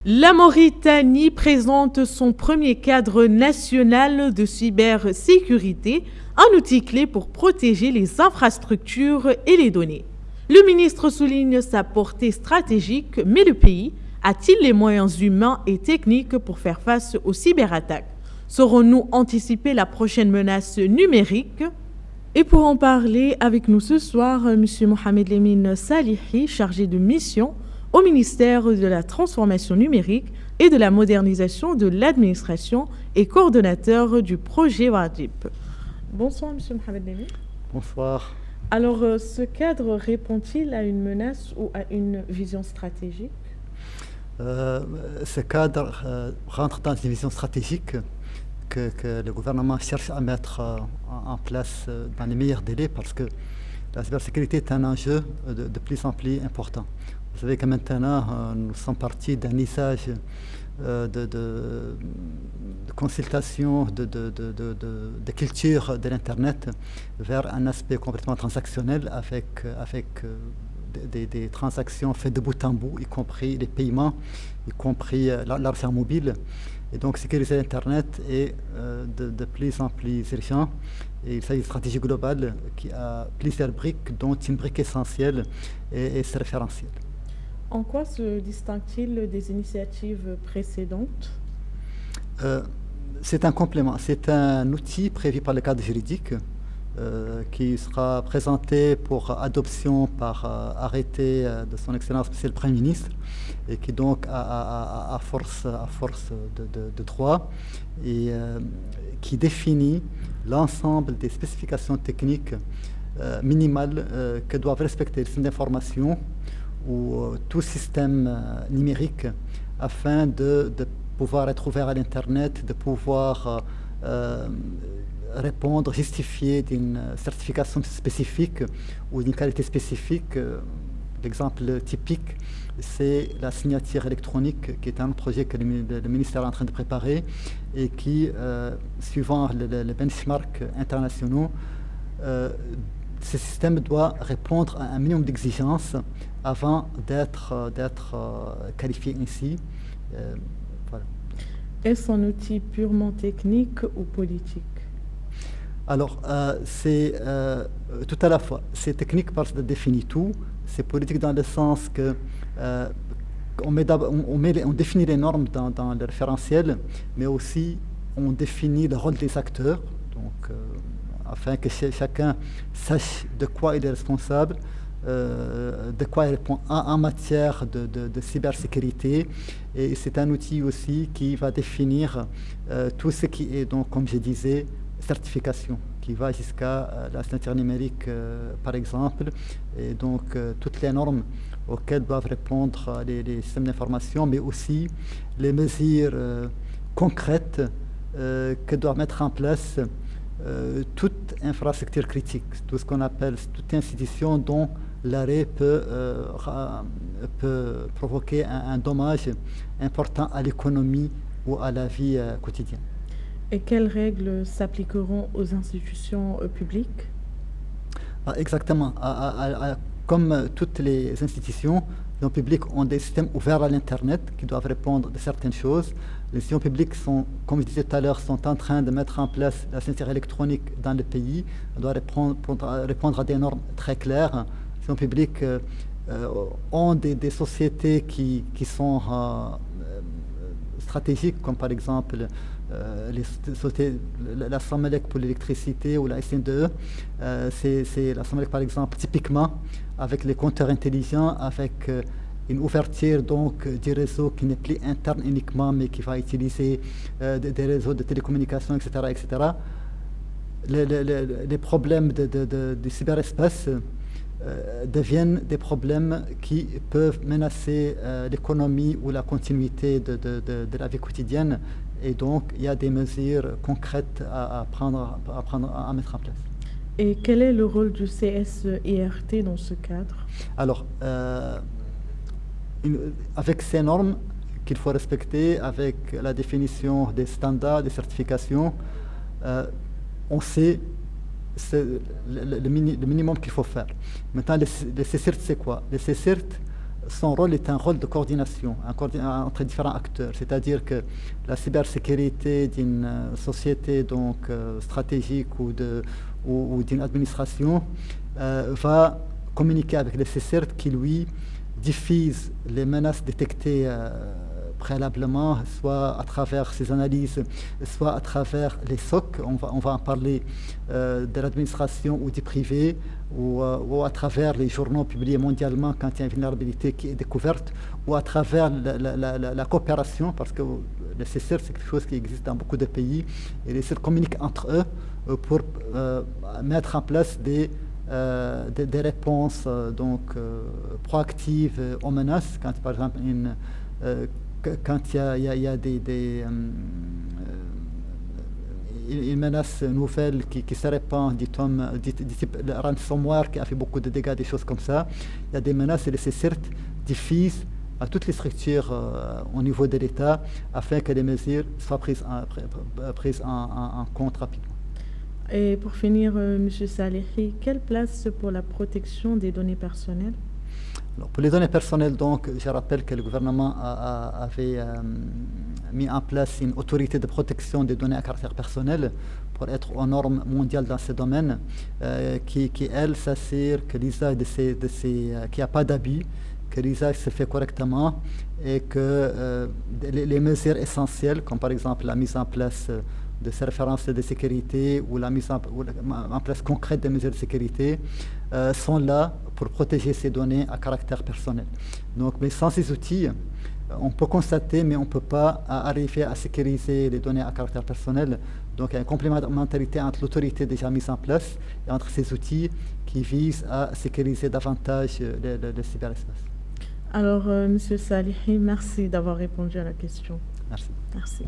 La Mauritanie présente son premier cadre national de cybersécurité, un outil clé pour protéger les infrastructures et les données. Le ministre souligne sa portée stratégique, mais le pays a-t-il les moyens humains et techniques pour faire face aux cyberattaques? Saurons-nous anticiper la prochaine menace numérique? Et pour en parler avec nous ce soir, M. Mohamed Lemine Salihi, chargé de mission au ministère de la Transformation numérique et de la modernisation de l'administration et coordonnateur du projet WADIP. Bonsoir, M. Mohamed Lemine. Bonsoir. Alors, ce cadre répond-il à une menace ou à une vision stratégique? Ce cadre rentre dans une vision stratégique que le gouvernement cherche à mettre en place dans les meilleurs délais parce que la cybersécurité est un enjeu de plus en plus important. Vous savez que maintenant, nous sommes partis d'un usage de consultation, de culture de l'Internet vers un aspect complètement transactionnel avec des transactions faites de bout en bout, y compris les paiements, y compris l'argent mobile. Et donc sécuriser l'Internet est de plus en plus urgent. Et il s'agit d'une stratégie globale qui a plusieurs briques, dont une brique essentielle est ce référentiel. En quoi se distingue-t-il des initiatives précédentes? C'est un complément, c'est un outil prévu par le cadre juridique qui sera présenté pour adoption par arrêté de son Excellence Monsieur le Premier ministre et qui donc à force de droit et qui définit l'ensemble des spécifications techniques minimales que doivent respecter les systèmes d'information ou tout système numérique afin de pouvoir être ouvert à l'Internet, de pouvoir répondre, justifier d'une certification spécifique ou d'une qualité spécifique. L'exemple typique, c'est la signature électronique, qui est un projet que le ministère est en train de préparer et qui, suivant les benchmarks internationaux, ce système doit répondre à un minimum d'exigences avant d'être qualifié ainsi. Voilà. Est-ce un outil purement technique ou politique? Alors, c'est tout à la fois. C'est technique parce que ça définit tout. C'est politique dans le sens que on définit les normes dans le référentiel, mais aussi on définit le rôle des acteurs, donc afin que chacun sache de quoi il est responsable, de quoi il répond en matière de cybersécurité. Et c'est un outil aussi qui va définir tout ce qui est, donc, comme je disais, certification, qui va jusqu'à la signature numérique, par exemple, et donc toutes les normes auxquelles doivent répondre les systèmes d'information, mais aussi les mesures concrètes que doit mettre en place toute infrastructure critique, tout ce qu'on appelle toute institution dont l'arrêt peut provoquer un dommage important à l'économie ou à la vie quotidienne. Et quelles règles s'appliqueront aux institutions publiques? Exactement. Comme toutes les institutions publiques ont des systèmes ouverts à l'Internet qui doivent répondre de certaines choses. Les institutions publiques sont, comme je disais tout à l'heure, sont en train de mettre en place la signature électronique dans le pays. Elle doit répondre à des normes très claires. Les institutions publiques ont des sociétés qui sont stratégiques, comme par exemple la Somelec pour l'électricité ou la SNDE. C'est la Somelec, par exemple, typiquement, avec les compteurs intelligents, avec une ouverture donc du réseau qui n'est plus interne uniquement, mais qui va utiliser des réseaux de télécommunications, etc. etc. Les problèmes du cyberespace deviennent des problèmes qui peuvent menacer l'économie ou la continuité de la vie quotidienne. Et donc, il y a des mesures concrètes à mettre en place. Et quel est le rôle du CSIRT dans ce cadre? Alors, avec ces normes qu'il faut respecter, avec la définition des standards, des certifications, on sait le minimum qu'il faut faire. Maintenant, les CSIRT, c'est quoi? Les CSIRT son rôle est un rôle de coordination entre différents acteurs. C'est-à-dire que la cybersécurité d'une société donc, stratégique ou d'une administration va communiquer avec le CSIRT qui, lui, diffuse les menaces détectées préalablement, soit à travers ces analyses, soit à travers les SOC, on va en parler de l'administration ou du privé, ou à travers les journaux publiés mondialement quand il y a une vulnérabilité qui est découverte, ou à travers la coopération, parce que le CSIRT, c'est quelque chose qui existe dans beaucoup de pays, et les CSIRT communiquent entre eux pour mettre en place des réponses proactives aux menaces, quand par exemple quand il y a une menace nouvelle qui se répand, du type le ransomware qui a fait beaucoup de dégâts, des choses comme ça, il y a des menaces et les CSIRT diffusent à toutes les structures au niveau de l'État afin que les mesures soient prises en compte rapidement. Et pour finir, M. Salehi, quelle place pour la protection des données personnelles? Alors, pour les données personnelles, donc, je rappelle que le gouvernement avait mis en place une autorité de protection des données à caractère personnel pour être aux normes mondiales dans ce domaine, qui elle, s'assure que l'usage qu'il n'y a pas d'abus, que l'usage se fait correctement et que les mesures essentielles, comme par exemple la mise en place de ces référentiels de sécurité ou la mise en place concrète des mesures de sécurité sont là pour protéger ces données à caractère personnel. Donc, mais sans ces outils, on peut constater, mais on ne peut pas arriver à sécuriser les données à caractère personnel. Donc, il y a une complémentarité entre l'autorité déjà mise en place et entre ces outils qui visent à sécuriser davantage le cyberespace. Alors, M. Salehi, merci d'avoir répondu à la question. Merci. Merci.